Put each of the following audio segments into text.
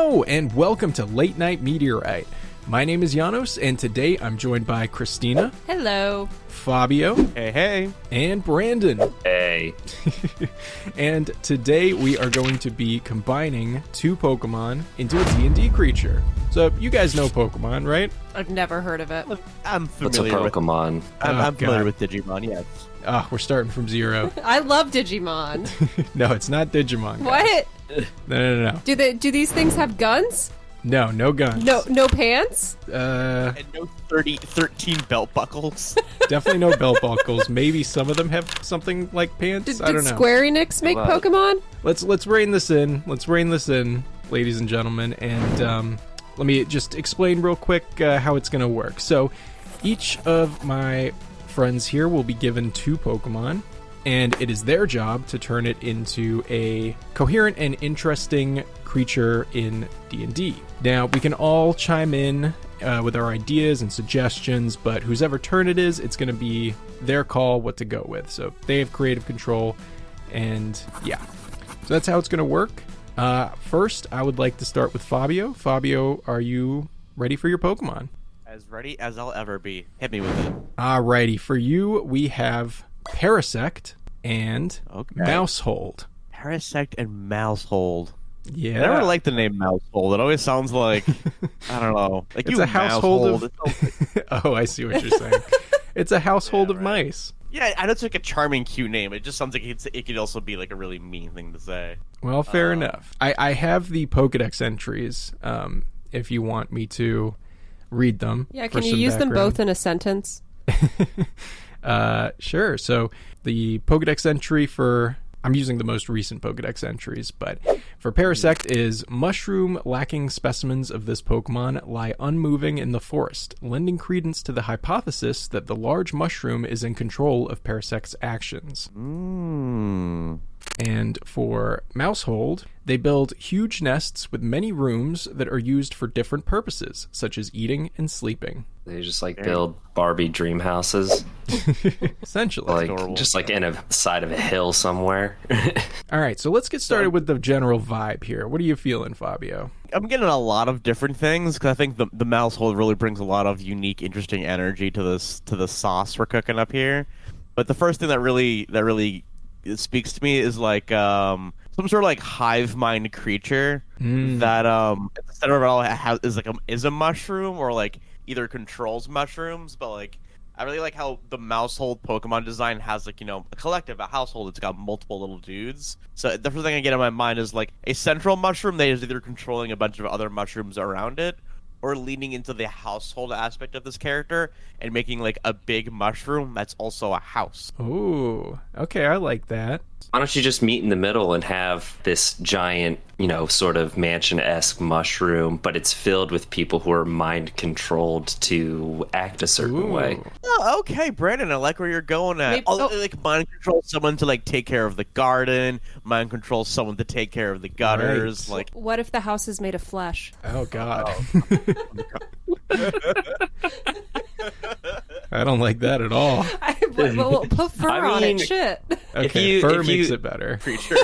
Hello, and welcome to Late Night Meteorite. My name is Janos, and today I'm joined by Christina. Hello. Fabio. Hey. And Brandon. Hey. And today we are going to be combining two Pokemon into a D&D creature. So you guys know Pokemon, right? I've never heard of it. I'm What's a familiar with Pokemon? I'm familiar with Digimon, yes. We're starting from zero. I love Digimon. No, it's not Digimon. Guys. What? No. Do these things have guns? No guns. No pants? And no 13 belt buckles. Definitely no belt buckles. Maybe some of them have something like pants. I don't know. Did Square Enix make Pokemon? Let's rein this in. Let's rein this in, ladies and gentlemen, and let me just explain real quick how it's going to work. So each of my friends here will be given two Pokemon, and it is their job to turn it into a coherent and interesting creature in D&D. Now, we can all chime in with our ideas and suggestions, but whose ever turn it is, it's going to be their call what to go with. So they have creative control, and yeah. So that's how it's going to work. First, I would like to start with Fabio. Fabio, are you ready for your Pokemon? As ready as I'll ever be. Hit me with it. Alrighty, for you, we have Parasect and Maushold. Parasect and Maushold. Yeah. I never liked the name Maushold. It always sounds like, I don't know. Like it's a household of... Oh, I see what you're saying. It's a household of mice. Yeah, I know it's like a charming, cute name. It just sounds like it could also be like a really mean thing to say. Well, fair enough. I have the Pokedex entries, if you want me to read them. Yeah, can you use them both in a sentence? Sure. So the Pokedex entry for... I'm using the most recent Pokedex entries, but for Parasect is mushroom-lacking specimens of this Pokemon lie unmoving in the forest, lending credence to the hypothesis that the large mushroom is in control of Parasect's actions. And for Maushold, they build huge nests with many rooms that are used for different purposes, such as eating and sleeping. They just build Barbie dream houses. Essentially. Just in a side of a hill somewhere. All right, so let's get started with the general vibe here. What are you feeling, Fabio? I'm getting a lot of different things because I think the Maushold really brings a lot of unique, interesting energy to the sauce we're cooking up here. But the first thing that really speaks to me is some sort of hive mind creature that at the center of it all is a mushroom or either controls mushrooms, but I really like how the Maushold Pokemon design has a collective, a household. It's got multiple little dudes. So the first thing I get in my mind is a central mushroom that is either controlling a bunch of other mushrooms around it, or leaning into the household aspect of this character and making a big mushroom that's also a house. Ooh, okay, I like that. Why don't you just meet in the middle and have this giant, sort of mansion-esque mushroom, but it's filled with people who are mind-controlled to act a certain way. Oh, okay, Brandon, I like where you're going at. Mind control someone to take care of the garden, mind control someone to take care of the gutters. Right. What if the house is made of flesh? Oh, God. I don't like that at all. We'll put fur on it. Shit. Okay, fur makes it better. Creature.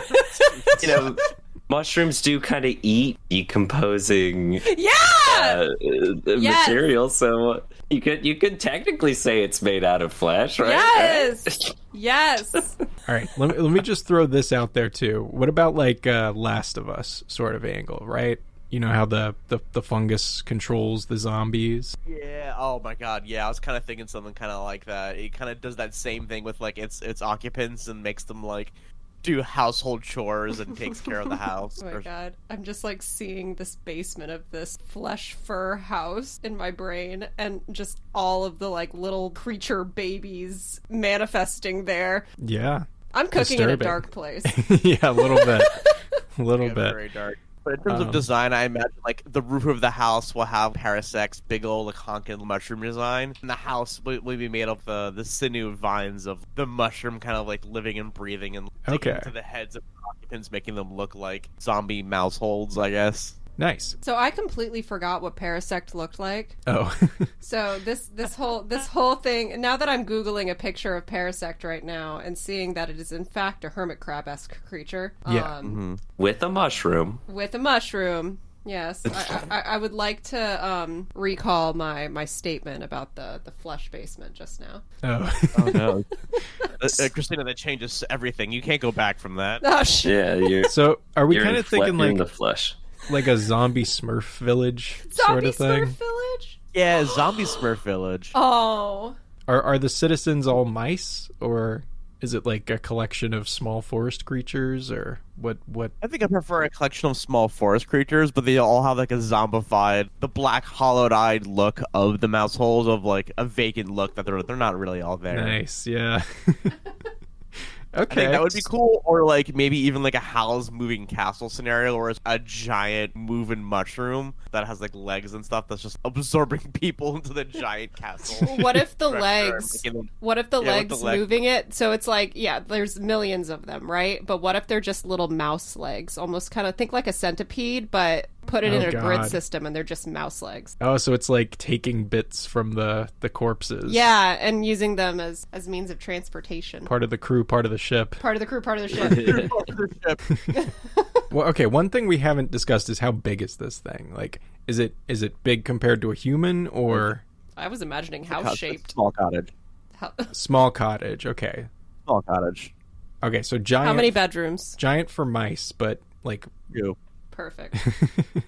Mushrooms do kind of eat decomposing material, so you could technically say it's made out of flesh, right? Yes. All right, let me just throw this out there too. What about Last of Us sort of angle, right? You know how the fungus controls the zombies? Yeah, oh my god, yeah, I was kind of thinking something kind of like that. It kind of does that same thing with its occupants and makes them do household chores and takes care of the house. Oh my god, I'm just seeing this basement of this flesh fur house in my brain and just all of the little creature babies manifesting there. Yeah. I'm cooking in a dark place. Yeah, a little bit. A little bit. Very dark. But in terms of design, I imagine the roof of the house will have Parasect's big old honking mushroom design, and the house will be made of the sinew vines of the mushroom, kind of living and breathing and digging into the heads of the occupants, making them look like zombie Mausholds, I guess. Nice. So I completely forgot what Parasect looked like. Oh. So this whole thing, now that I'm Googling a picture of Parasect right now and seeing that it is in fact a hermit crab-esque creature. Yeah. With a mushroom. With a mushroom. Yes, I would like to recall my statement about the flesh basement just now. Oh. Oh no, Christina, that changes everything. You can't go back from that. Oh shit! Yeah, you're. So are we you're kind in of thinking you're in like the flesh. a zombie Smurf village sort Zombie of thing? Smurf Village? Yeah, Zombie Smurf Village. Oh, Are the citizens all mice, or is it like a collection of small forest creatures, or what? I think I prefer a collection of small forest creatures, but they all have like a zombified, the black hollowed-eyed look of the mouse holes, of like a vacant look that they're not really all there. Nice, yeah. I Okay, think that would be cool, or like maybe even like a Howl's Moving Castle scenario, where it's a giant moving mushroom that has like legs and stuff that's just absorbing people into the giant castle. what if the Structure, legs? making them- What if the Yeah, with legs the leg- moving it? So it's like, yeah, there's millions of them, right? But what if they're just little mouse legs? Almost kind of think like a centipede, but put it Oh, in a grid God. system, and they're just mouse legs. Oh, so it's like taking bits from the corpses. Yeah, and using them as means of transportation. Part of the crew, part of the ship. Part of the crew, part of the ship. Well, okay, one thing we haven't discussed is how big is this thing? Like, is it big compared to a human, or I was imagining house shaped. Small cottage. small cottage? Okay. Small cottage. Okay, so giant. How many bedrooms? Giant for mice, but like, You. Perfect.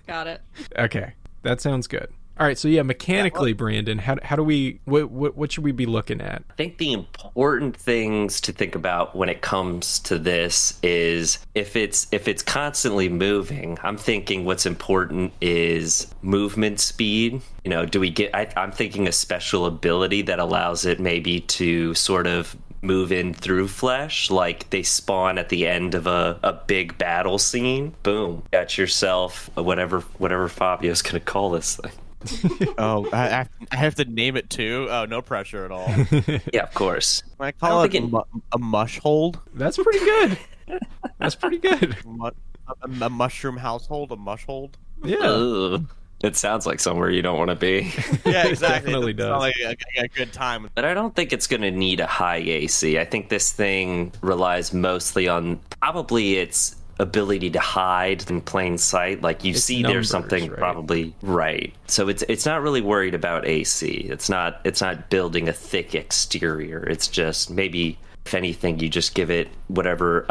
Got it. okay, that sounds good. All right, so yeah, mechanically, Brandon, how do we what should we be looking at? I think the important things to think about when it comes to this is if it's constantly moving, I'm thinking what's important is movement speed. You know, do we get I'm thinking a special ability that allows it maybe to sort of move in through flesh, like they spawn at the end of a big battle scene. Boom, got yourself whatever Fabio's gonna call this thing. Oh, I have to name it too. Oh, no pressure at all. Yeah, of course. I call it think a mushhold. That's pretty good. That's pretty good. A mushroom household. A mushhold. Yeah, Ugh. It sounds like somewhere you don't want to be. Yeah, exactly. definitely It does. sounds like a good time. But I don't think it's going to need a high AC. I think this thing relies mostly on probably its ability to hide in plain sight. Like you It's see numbers, there's something right? probably right. So it's not really worried about AC. It's not building a thick exterior. It's just maybe if anything you just give it whatever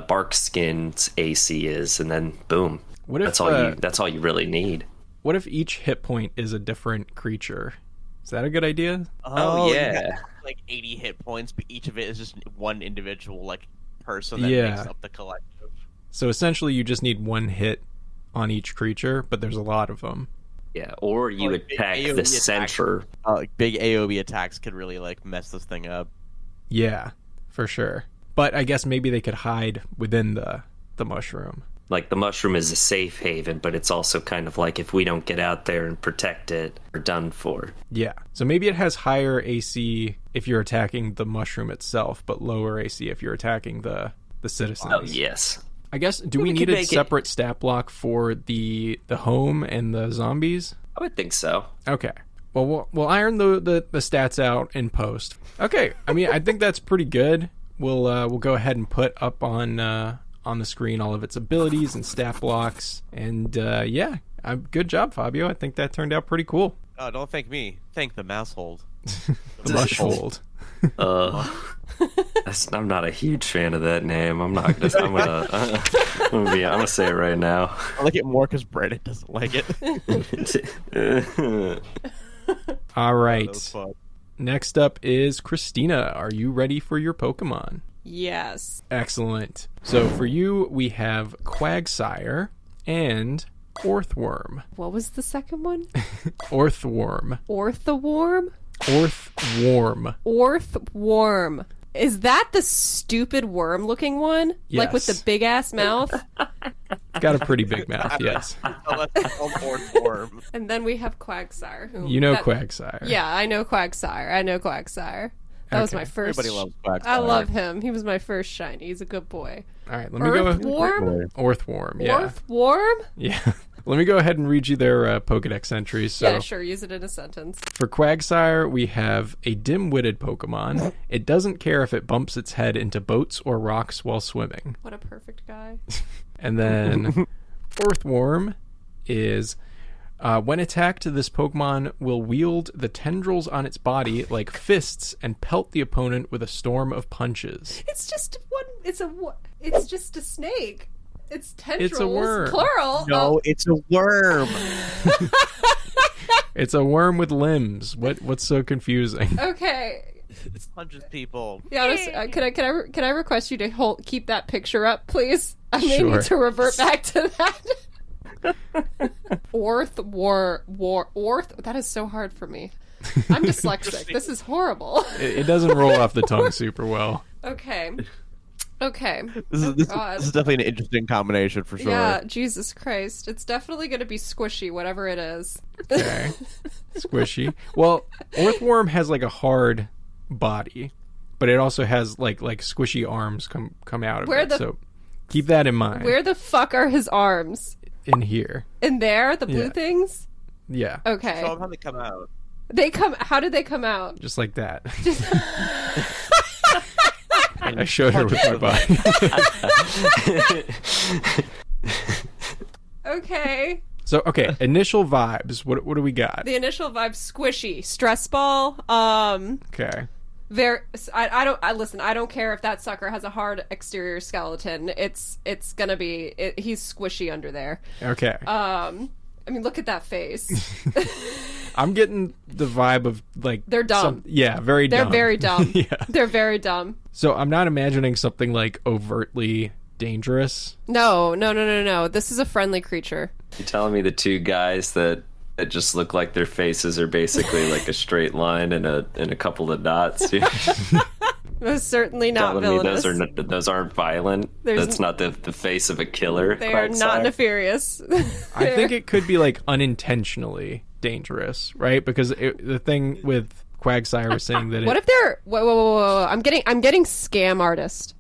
bark skin's AC is, and then boom. What if That's all you really need. what if each hit point is a different creature? Is that a good idea? Oh, you yeah. have, like 80 hit points, but each of it is just one individual like person that Yeah. makes up the collective. So essentially, you just need one hit on each creature, but there's a lot of them. Yeah, or you Like, big attack AoE the attacks. center. Like big AOE attacks could really like mess this thing up. Yeah, for sure. But I guess maybe they could hide within the mushroom. Like the mushroom is a safe haven, but it's also kind of like if we don't get out there and protect it, we're done for. Yeah. So maybe it has higher AC if you're attacking the mushroom itself, but lower AC if you're attacking the citizens. Oh, yes. I guess, do we We need could a make it- separate stat block for the home and the zombies? I would think so. Okay. Well, we'll iron the stats out in post. Okay. I mean, I think that's pretty good. We'll go ahead and put up on the screen all of its abilities and stat blocks. And yeah, good job, Fabio. I think that turned out pretty cool. Oh, don't thank me. Thank the Moushold. The Mushold. I'm not a huge fan of that name. I'm gonna say it right now. I like it more because Brandon doesn't like it. All That was right. fun. Next up is Christina. Are you ready for your Pokemon? Yes. Excellent. So for you, we have Quagsire and Orthworm. What was the second one? Orthworm. Orthoworm? Orthworm. Orthworm. Is that the stupid worm-looking one? Like with Yes. the big-ass mouth? It's got a pretty big mouth, yes. Oh, that's called Orthworm. And then we have Quagsire. Who, You know that- Quagsire. Yeah, I know Quagsire. That was Okay. my first. Everybody loves Quagsire. I love him. He was my first shiny. He's a good boy. All right, let me go. Orthworm? Orthworm, yeah. Orthworm? Yeah. Let me go ahead and read you their Pokedex entries. So Yeah, sure. Use it in a sentence. for Quagsire, we have a dim-witted Pokemon. It doesn't care if it bumps its head into boats or rocks while swimming. What a perfect guy. And then Orthworm is when attacked, this Pokemon will wield the tendrils on its body like fists and pelt the opponent with a storm of punches. It's just a snake. It's tendrils. It's a worm. Plural. No, it's a worm. It's a worm with limbs. What's so confusing? Okay. It punches people. Yeah, can I request you to keep that picture up, please? I may Sure. need to revert back to that. Orth. That is so hard for me. I'm dyslexic. This is horrible. It doesn't roll off the tongue super well. Okay. This is definitely an interesting combination for sure. Yeah, Jesus Christ. It's definitely going to be squishy, whatever it is. Okay. Squishy. Well, Orthworm has like a hard body, but it also has like squishy arms come out of it. So keep that in mind. Where the fuck are his arms? In here. In there? The blue Yeah. things? Yeah. Okay. So how they come out? How did they come out? Just like that. I showed her with my body. Okay. So, okay, initial vibes. What do we got? The initial vibe, squishy. Stress ball. Okay. Listen, I don't care if that sucker has a hard exterior skeleton. It's gonna be, he's squishy under there. Okay. I mean, look at that face. I'm getting the vibe of like They're dumb. Very They're dumb. very dumb. Yeah. They're very dumb. So I'm not imagining something like overtly dangerous. No. This is a friendly creature. You telling me the two guys that just look like their faces are basically like a straight line and a couple of dots? Most certainly not Telling villainous. me those aren't violent. That's not the face of a killer. They are not nefarious. I think it could be like unintentionally dangerous, right? Because the thing with Quagsire was saying that What if they're whoa. I'm getting scam artist.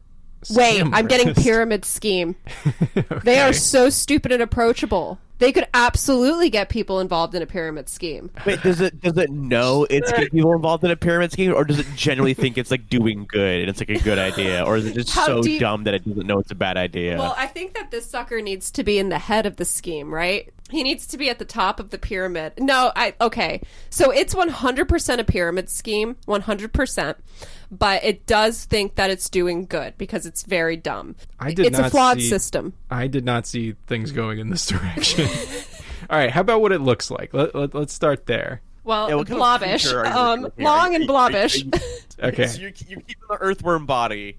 Wait, I'm getting artist. pyramid scheme. Okay. They are so stupid and approachable. They could absolutely get people involved in a pyramid scheme. Wait, does it know it's getting people involved in a pyramid scheme, or does it genuinely think it's like doing good and it's like a good idea, or is it just so dumb that it doesn't know it's a bad idea? Well, I think that this sucker needs to be in the head of the scheme, right? He needs to be at the top of the pyramid. Okay. So it's 100% a pyramid scheme, 100%. But it does think that it's doing good because it's very dumb. It's a flawed system. I did not see things going in this direction. All right, how about what it looks like? Let's start there. Well, Yeah, what kind of blobbish. creature are you looking at? Long and blobbish. Okay. So you're keeping the earthworm body,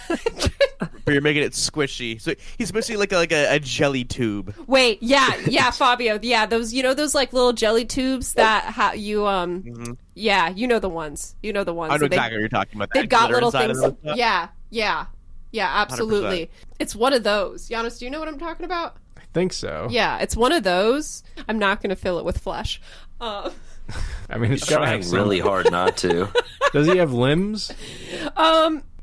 but you're making it squishy. So he's basically like a jelly tube. Wait, yeah, Fabio. Yeah, those those like little jelly tubes that yeah, you know the ones. I know exactly what you're talking about. They've got little Inside of things. them. Yeah, absolutely. 100%. It's one of those. Giannis, do you know what I'm talking about? I think so. Yeah, it's one of those. I'm not going to fill it with flesh. I mean, it's got to Trying have some. really hard not to. Does he have limbs?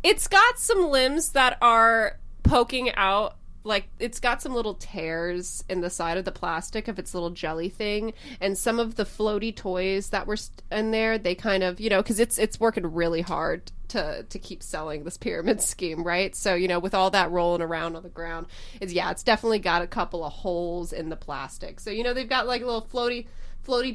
It's got some limbs that are poking out. Like, it's got some little tears in the side of the plastic of its little jelly thing. And some of the floaty toys that were in there, they kind of, because it's working really hard to keep selling this pyramid scheme, right? So, with all that rolling around on the ground, it's definitely got a couple of holes in the plastic. So, they've got like little floaty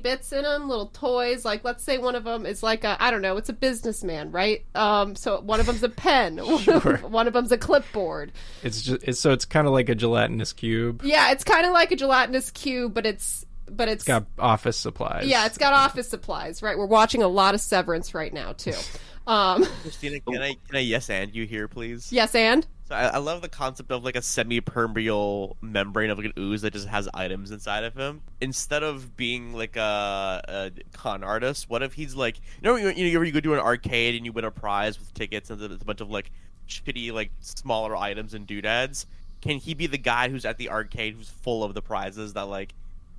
bits in them, little toys. Like, let's say one of them is like I don't know, it's a businessman, right? So one of them's a pen, Sure. one of them's a clipboard. It's kind of like a gelatinous cube. Yeah, it's kind of like a gelatinous cube, but it's Got office supplies. yeah, it's got office supplies, right? We're watching a lot of Severance right now too. Christina, can I yes and you here, please? Yes, and So I love the concept of like a semi-permeable membrane of like an ooze that just has items inside of him. Instead of being like a con artist, what if he's like, you go to an arcade and you win a prize with tickets and it's a bunch of like shitty like smaller items and doodads? Can he be the guy who's at the arcade who's full of the prizes that like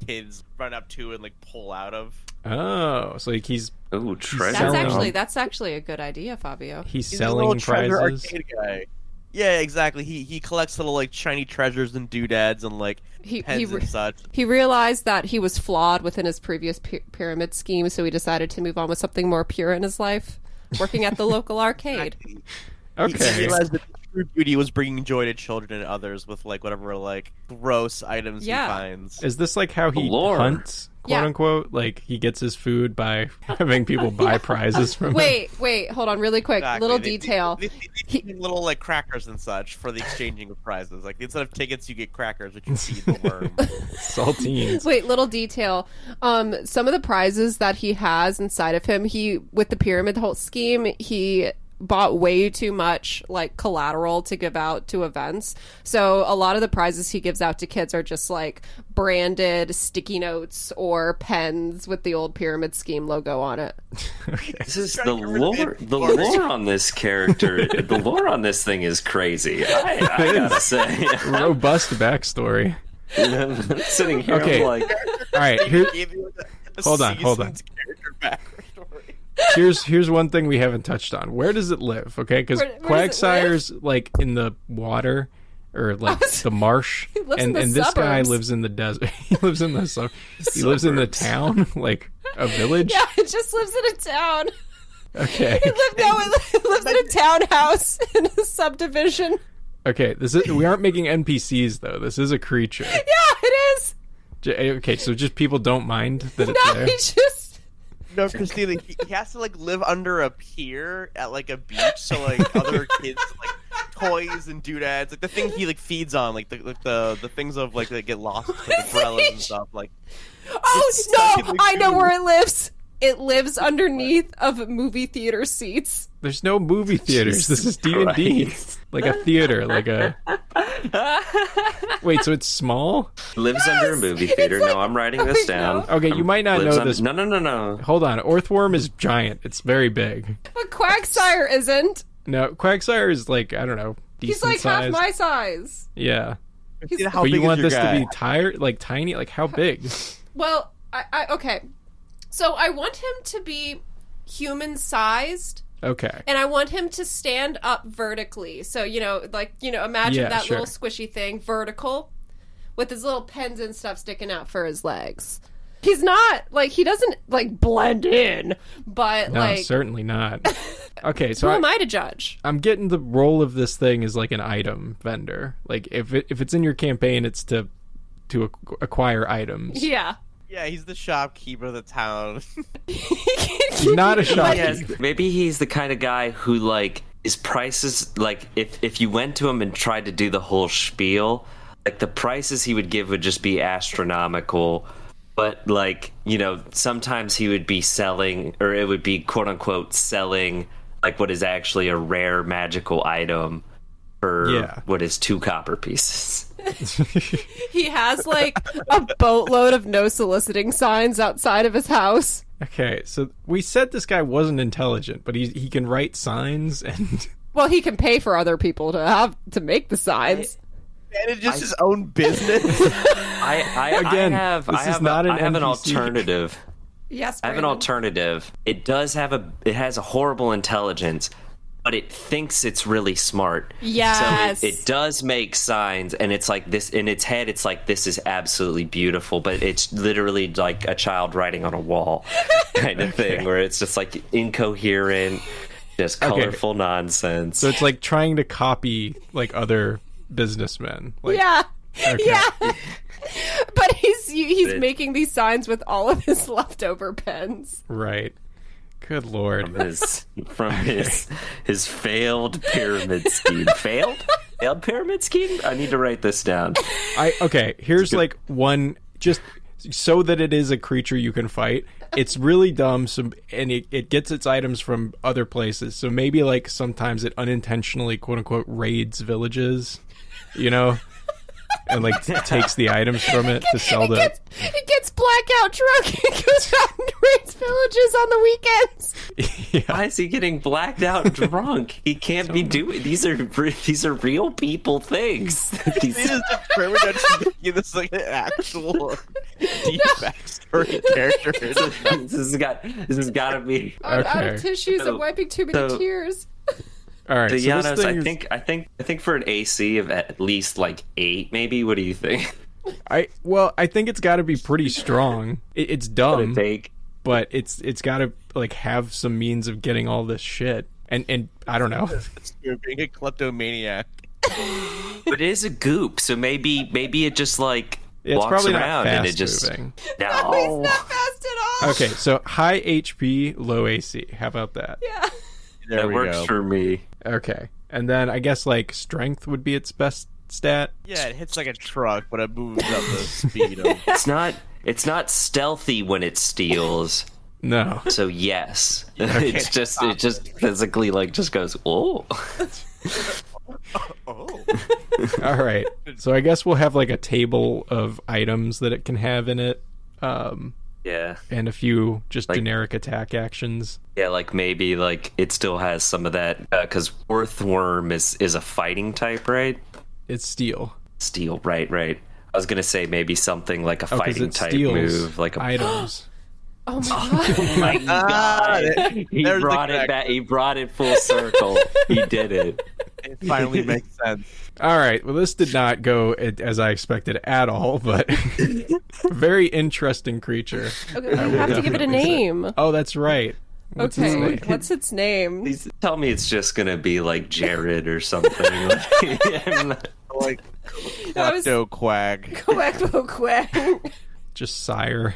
kids run up to and like pull out of? Oh, so like he's Ooh, treasure. that's actually a good idea, Fabio. he's He's a little selling treasure prizes. arcade guy. Yeah, exactly. He collects little like shiny treasures and doodads and like pens and such. He realized that he was flawed within his previous pyramid scheme, so he decided to move on with something more pure in his life, working at the local arcade. Okay. He realized that the true beauty was bringing joy to children and others with like whatever like gross items he finds. Is this like how he Lore. hunts, quote unquote? Like he gets his food by having people buy prizes from him? Wait, hold on, really quick. Exactly. Little detail. They little like crackers and such for the exchanging of prizes. Like instead of tickets, you get crackers, which you feed the worm. Saltines. Wait, little detail. Some of the prizes that he has inside of him, with the pyramid whole scheme, he bought way too much like collateral to give out to events. So a lot of the prizes he gives out to kids are just like branded sticky notes or pens with the old pyramid scheme logo on it. Okay. This is the lore. The lore on this character, the lore on this thing is crazy. I gotta say, Robust backstory. I'm sitting here Okay. I'm like, All right, here. Hold on. Here's one thing we haven't touched on. Where does it live? Okay, because Where does it Quagsire's like in the water or like the marsh, He lives in and the and this guy suburbs. lives in the desert. He lives in the he lives in the town, like a village. Yeah, it just lives in a town. Okay. It lives in a townhouse in a subdivision. Okay. We aren't making NPCs though. This is a creature. Yeah, it is. Okay, so just people don't mind that it's No, there. he just. No, Christina, he has to like live under a pier at like a beach, so like other kids like toys and doodads, like the thing he like feeds on, like the things of like that get lost, like umbrellas and stuff. Like, Oh stuck in no! the I know goo. where it lives. It lives underneath of movie theater seats. There's no movie theaters. This is D&D. Like a theater, like a. Wait, so it's small? lives under a movie theater. like- No, I'm writing this down. Okay, you might not Lives know under- this. No. Hold on. Orthworm is giant. It's very big. But Quagsire isn't. No, Quagsire is like, I don't know, decent He's like size. half my size. Yeah. Christina, how But you big is want your this guy? to be tired, like tiny? Like how big? Well, I okay. So I want him to be human-sized, Okay. and I want him to stand up vertically. So, imagine Yeah, that sure. little squishy thing, vertical, with his little pens and stuff sticking out for his legs. He's not, he doesn't, blend in, but, No, certainly not. Okay, who so am I to judge? I'm getting the role of this thing as like an item vendor. Like if it's in your campaign, it's to acquire items. Yeah. Yeah, he's the shopkeeper of the town. He's not a shopkeeper. Maybe he's the kind of guy who like his prices like if you went to him and tried to do the whole spiel, like the prices he would give would just be astronomical. But sometimes he would be selling, or it would be quote unquote selling like what is actually a rare magical item for what is 2 copper pieces. He has, a boatload of no soliciting signs outside of his house. Okay, so we said this guy wasn't intelligent, but he can write signs and Well, he can pay for other people to make the signs. Manages just his own business. Again, I have not an I have an NPC. alternative. Yes, I have an Brandon. alternative. It has a horrible intelligence, but it thinks it's really smart. Yes. So it does make signs, and it's like this in its head. It's like, this is absolutely beautiful, but it's literally like a child writing on a wall kind of thing, where it's just like incoherent, just colorful nonsense. so it's like trying to copy like other businessmen. Like, Yeah. Okay. Yeah. But he's making these signs with all of his leftover pens. Right. Good lord. From his failed pyramid scheme. Failed pyramid scheme? I need to write this down. Here's like one, just so that it is a creature you can fight. It's really dumb, and it gets its items from other places. So maybe like sometimes it unintentionally quote unquote raids villages, and like takes the items from it to sell the. It gets blackout drunk and goes out and raids villages on the weekends. Why is he getting blacked out drunk? He can't be doing these are real people things. This is determined to making this like an actual deep backstory character. This has got to be. I'm out Okay. of tissues. I'm wiping too many So- tears. All right. To So be this honest, thing I think for an AC of at least 8, maybe. What do you think? I think it's got to be pretty strong. It's dumb, Take. but it's got to like have some means of getting all this shit. And I don't know. You're being a kleptomaniac. But it is a goop, so maybe it just like It's walks probably around not and fast it just moving. No, he's not fast at all. Okay, so high HP, low AC. How about that? Yeah. There that we works go. for me. Okay. And then I guess like strength would be its best stat. Yeah, it hits like a truck, but it moves up the speed of. It's not stealthy when it steals. No. So yes, it just physically like just goes oh. Oh. All right. So I guess we'll have like a table of items that it can have in it. Yeah. And a few just Like- generic attack actions. Yeah, like maybe like it still has some of that because Orthworm is a fighting type, right? It's steel. Steel, right. I was gonna say maybe something like a 'Cause fighting it type steals move, like a items. Oh my god. Oh my god! He There's the brought it connection. back. He brought it full circle. He did it. It finally makes sense. All right. Well, this did not go as I expected at all, but very interesting creature. Okay, you have to give it a name. Oh, that's right. What's its Okay, name? what's its name? Please tell me it's just gonna be like Jared or something. I'm not- Like That was- Klepto Quag. Quackbo Quack. Just sire.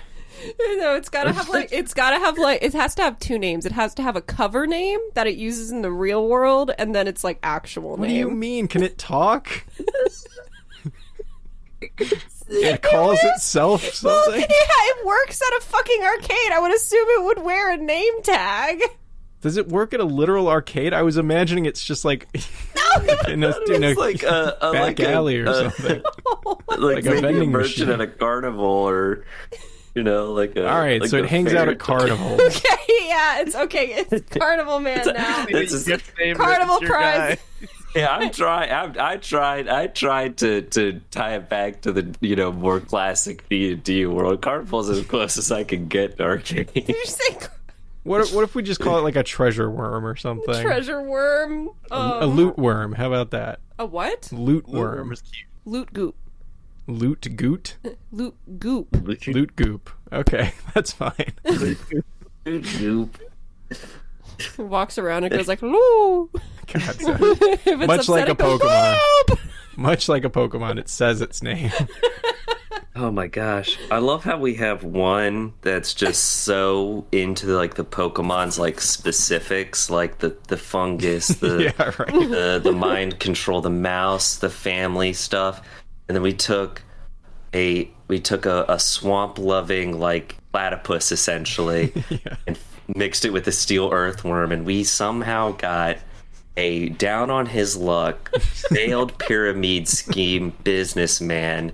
No, it has to have two names. It has to have a cover name that it uses in the real world, and then it's like actual What do name. you mean? Can it talk? It calls itself Well, something? it works at a fucking arcade. I would assume it would wear a name tag. Does it work at a literal arcade? I was imagining it's just like in a It's like a back like alley or a, something. like a maybe vending merchant machine. at a carnival or like a. All right, like so it a hangs out fair at carnivals. Okay, yeah, it's okay. It's Carnival Man now. It's a- Carnival prize. Yeah, I tried to tie it back to the more classic D&D world. Carnival's as close as I can get to arcade. Did you say What if we just call it like a treasure worm or something? treasure worm? A loot worm. How about that? A what? Loot worm. Loot goop. Loot goot? Loot goop. Loot goop. Okay, that's fine. Walks around and goes like, "Loo." God, so- If it's Much like upset, a it goes, Pokemon. "Boop." much like a Pokemon, it says its name. Oh my gosh. I love how we have one that's just so into like the Pokemon's like specifics, like the fungus, the Yeah, right. the mind control, the mouse, the family stuff. And then we took a swamp loving like platypus essentially and mixed it with a steel earthworm, and we somehow got a down on his luck failed pyramid scheme businessman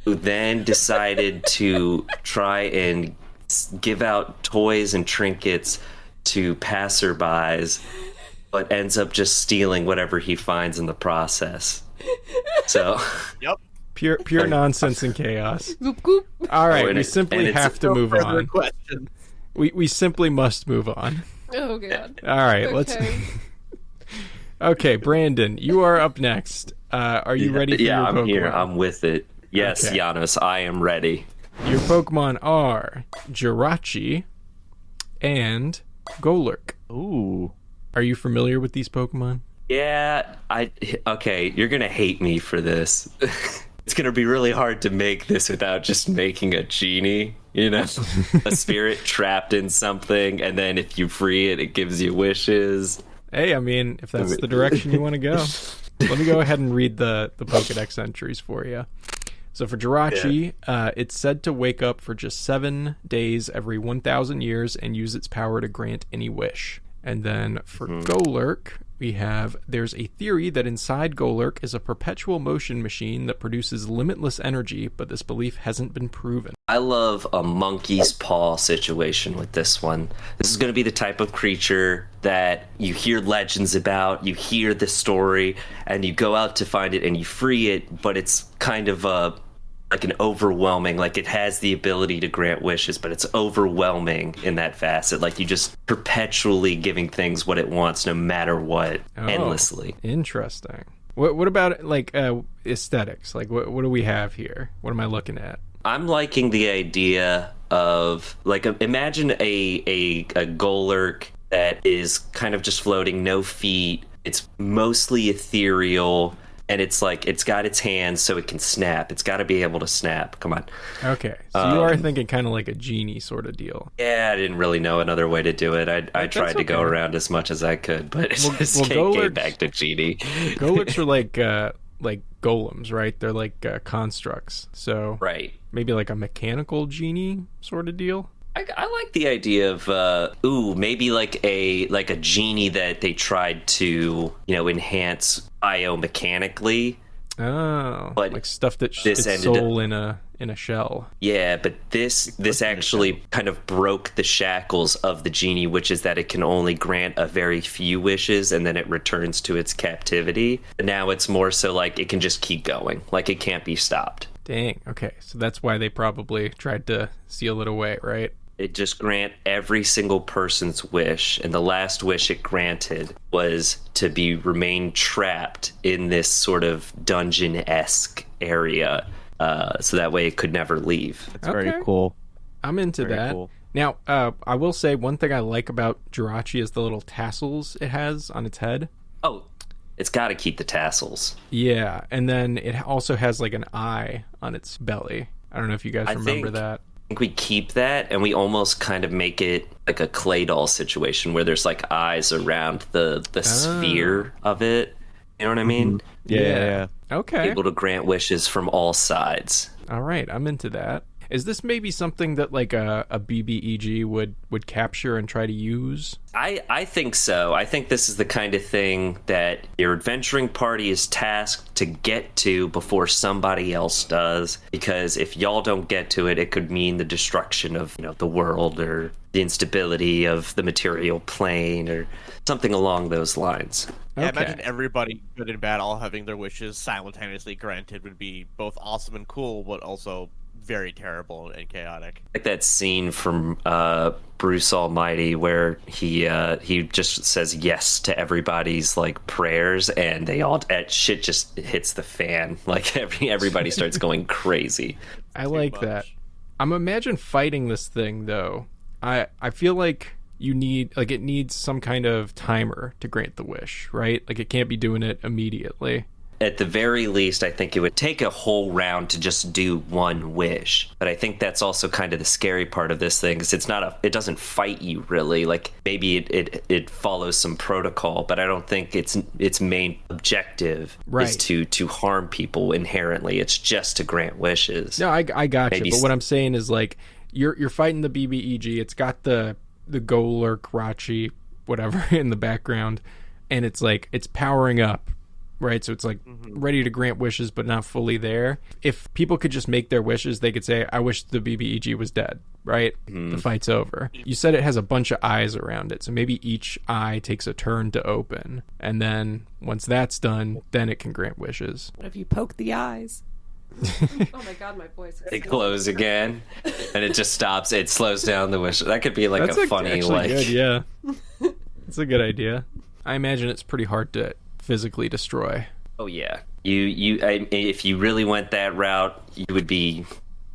who then decided to try and give out toys and trinkets to passerbys, but ends up just stealing whatever he finds in the process. So Pure nonsense and chaos. Goop goop. All right, and we it- simply and it's have to move Further on. question. We simply must move on. Oh god. All right, let's. Okay. Okay, Brandon, you are up next. Are you ready for your I'm Pokemon? here. I'm with it. Yes, Okay. Janos, I am ready. Your Pokemon are Jirachi and Golurk. Ooh. Are you familiar with these Pokemon? Yeah, okay, you're gonna hate me for this. It's gonna be really hard to make this without just making a genie, a spirit trapped in something, and then if you free it, it gives you wishes. Hey, I mean, if that's the direction you want to go. Let me go ahead and read the Pokedex entries for you. So for Jirachi, it's said to wake up for just 7 days every 1,000 years and use its power to grant any wish. And then for Golurk, there's a theory that inside Golurk is a perpetual motion machine that produces limitless energy, but this belief hasn't been proven. I love a monkey's paw situation with this one. This is going to be the type of creature that you hear legends about, you hear the story, and you go out to find it and you free it, but it's kind of like an overwhelming, like it has the ability to grant wishes, but it's overwhelming in that facet. Like you just perpetually giving things what it wants no matter what, endlessly. Interesting. What about like aesthetics? Like what do we have here? What am I looking at? I'm liking the idea of like imagine a Golurk that is kind of just floating, no feet. It's mostly ethereal, and it's like it's got its hands so it can snap. It's got to be able to snap. Come on. Okay, so you are thinking kind of like a genie sort of deal. Yeah, I didn't really know another way to do it. I tried to go around as much as I could, but it just came back to genie. Golurks are like golems, right? They're like constructs. So right. Maybe like a mechanical genie sort of deal. I like the idea of maybe like a genie that they tried to enhance biomechanically. Oh, but like stuff that its soul in a shell. Yeah, but this actually kind of broke the shackles of the genie, which is that it can only grant a very few wishes and then it returns to its captivity. And now it's more so like it can just keep going, like it can't be stopped. Dang. Okay, so that's why they probably tried to seal it away, right? It just grant every single person's wish, and the last wish it granted was to remain trapped in this sort of dungeon-esque area, so that way it could never leave. That's very cool. I'm into that. Cool. Now, I will say one thing I like about Jirachi is the little tassels it has on its head. Oh, it's got to keep the tassels. Yeah, and then it also has like an eye on its belly. I don't know if you guys remember that. I think we keep that and we almost kind of make it like a clay doll situation where there's like eyes around the sphere of it. You know what I mean? Mm-hmm. Yeah. Okay. Able to grant wishes from all sides. All right, I'm into that. Is this maybe something that like a BBEG would capture and try to use? I think so. I think this is the kind of thing that your adventuring party is tasked to get to before somebody else does. Because if y'all don't get to it, it could mean the destruction of the world or the instability of the material plane or something along those lines. Yeah, imagine everybody, good and bad, all having their wishes simultaneously granted would be both awesome and cool, but also very terrible and chaotic. Like that scene from Bruce Almighty where he just says yes to everybody's like prayers, and shit just hits the fan. Like everybody starts going crazy. I like that. I'm imagine fighting this thing though. I feel like it needs some kind of timer to grant the wish, right? Like it can't be doing it immediately. At the very least, I think it would take a whole round to just do one wish. But I think that's also kind of the scary part of this thing, is it doesn't fight you really. Like maybe it follows some protocol, but I don't think its main objective is to harm people inherently. It's just to grant wishes. No, I got you. But what I'm saying is like you're fighting the BBEG. It's got the Golurk, Rachi, whatever in the background, and it's like it's powering up. Right, so it's like ready to grant wishes, but not fully there. If people could just make their wishes, they could say, I wish the BBEG was dead, right? The fight's over. You said it has a bunch of eyes around it, so maybe each eye takes a turn to open. And then once that's done, then it can grant wishes. What if you poke the eyes? Oh my god, my voice. They close again, and it just stops. It slows down the wish. That could be like a funny, like... Good, yeah. It's a good idea. I imagine it's pretty hard to physically destroy. Oh yeah, if you really went that route, you would be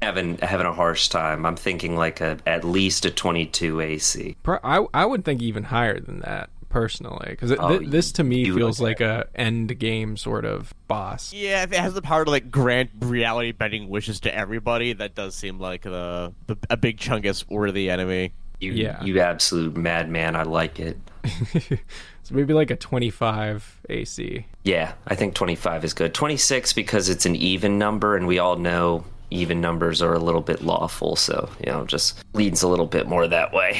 having a harsh time. I'm thinking like at least a 22 AC. I would think even higher than that personally, because this to me feels like a end game sort of boss. Yeah, if it has the power to like grant reality bending wishes to everybody, that does seem like a big chungus worthy enemy. You absolute madman. I like it. So maybe like a 25 AC. Yeah, I think 25 is good. 26 because it's an even number, and we all know even numbers are a little bit lawful, so just leans a little bit more that way.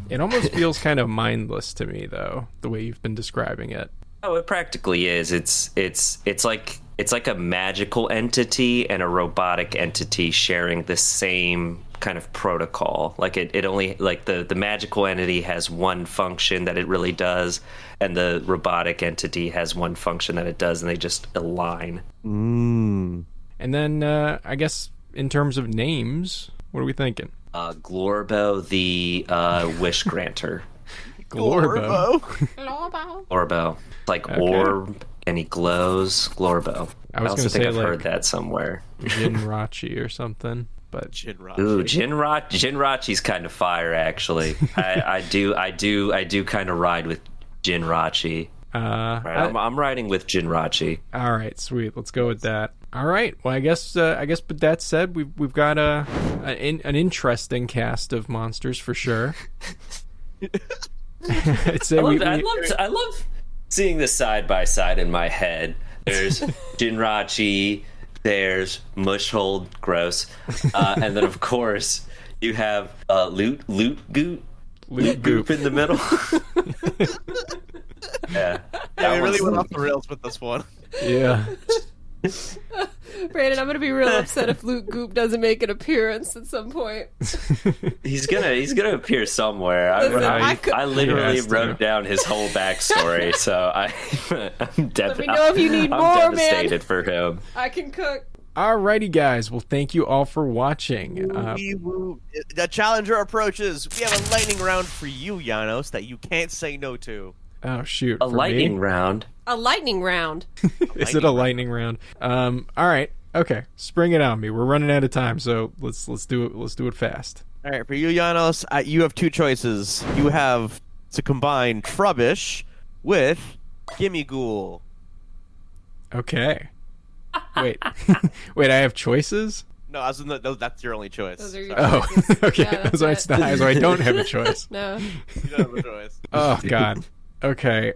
It almost feels kind of mindless to me, though, the way you've been describing it. Oh, it practically is. It's like a magical entity and a robotic entity sharing the same kind of protocol. Like it only, like the magical entity has one function that it really does, and the robotic entity has one function that it does, and they just align. And then I guess in terms of names, what are we thinking? Glorbo, the wish granter. Glorbo. Glorbo. Like orb, and he glows. Glorbo. I was also going to think say I've like heard that somewhere. Djinnrachi or something. but Jirachi. Ooh, Djinnrachi's kind of fire, actually. I do kind of ride with Djinnrachi. Right, I'm riding with Djinnrachi. all right, sweet. Let's go with that. All right. Well, I guess with that said, we've got an interesting cast of monsters for sure. I'd say I love seeing this side by side in my head. There's Djinnrachi, there's Mushold, gross, and then of course you have Lootgoop in the middle. Yeah, We really went off the rails with this one. Yeah. Brandon, I'm gonna be real upset if Lootgoop doesn't make an appearance at some point. he's gonna appear somewhere. Listen, I literally Yes, wrote down his whole backstory, so I'm Let me know if you need more, I'm devastated man. for him. I can cook. Alrighty, guys. Well, thank you all for watching. The challenger approaches. We have a lightning round for you, Janos, that you can't say no to. Oh shoot! A for lightning me? round. A lightning round. Is it a lightning round? All right. Okay. Spring it on me. We're running out of time, so let's do it. Let's do it fast. All right, for you, Janos, you have two choices. You have to combine Trubbish with Gimmighoul. Okay. Wait. Wait. I have choices. No, as in that's your only choice. Those are your Oh. choices. Okay. Yeah, so that's so I don't have a choice. No. You don't have a choice. Oh God. Okay.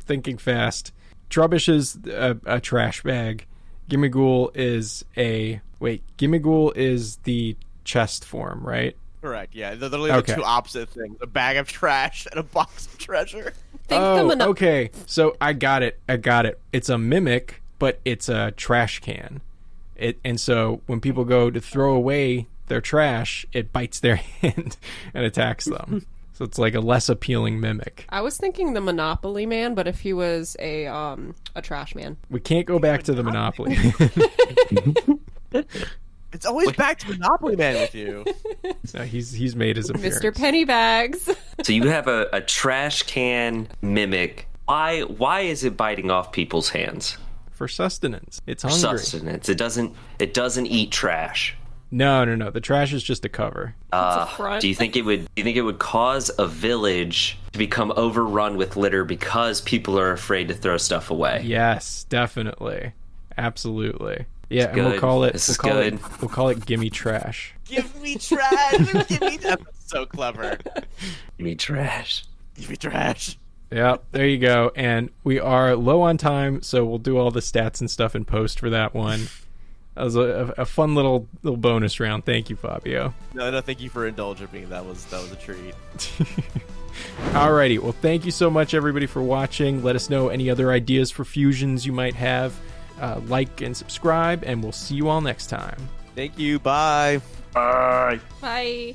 Thinking fast. Trubbish is a trash bag. Gimmighoul is Gimmighoul is the chest form, right? Correct. Yeah, they're literally Okay. the two opposite things: a bag of trash and a box of treasure. Think Okay. So I got it. It's a mimic, but it's a trash can. And so when people go to throw away their trash, it bites their hand and attacks them. So it's like a less appealing mimic. I was thinking the Monopoly Man, but if he was a trash man. We can't go back to the Monopoly. It's always back to Monopoly Man with you. No, he's made his appearance. Mr. Pennybags. So you have a trash can mimic. Why is it biting off people's hands? For sustenance. It's hungry. Sustenance. It doesn't eat trash. No. The trash is just a cover. a front. Do you think it would cause a village to become overrun with litter because people are afraid to throw stuff away? Yes, definitely. Absolutely. Yeah, and good. we'll call it This is we'll good. call it Gimmitrash. Give me trash. Give me. That's so clever. Give me trash. Give me trash. Yep, there you go. And we are low on time, so we'll do all the stats and stuff in post for that one. That was a fun little bonus round. Thank you, Fabio. No, thank you for indulging me. That was a treat. Alrighty, well, thank you so much, everybody, for watching. Let us know any other ideas for fusions you might have. Like and subscribe, and we'll see you all next time. Thank you. Bye. Bye. Bye.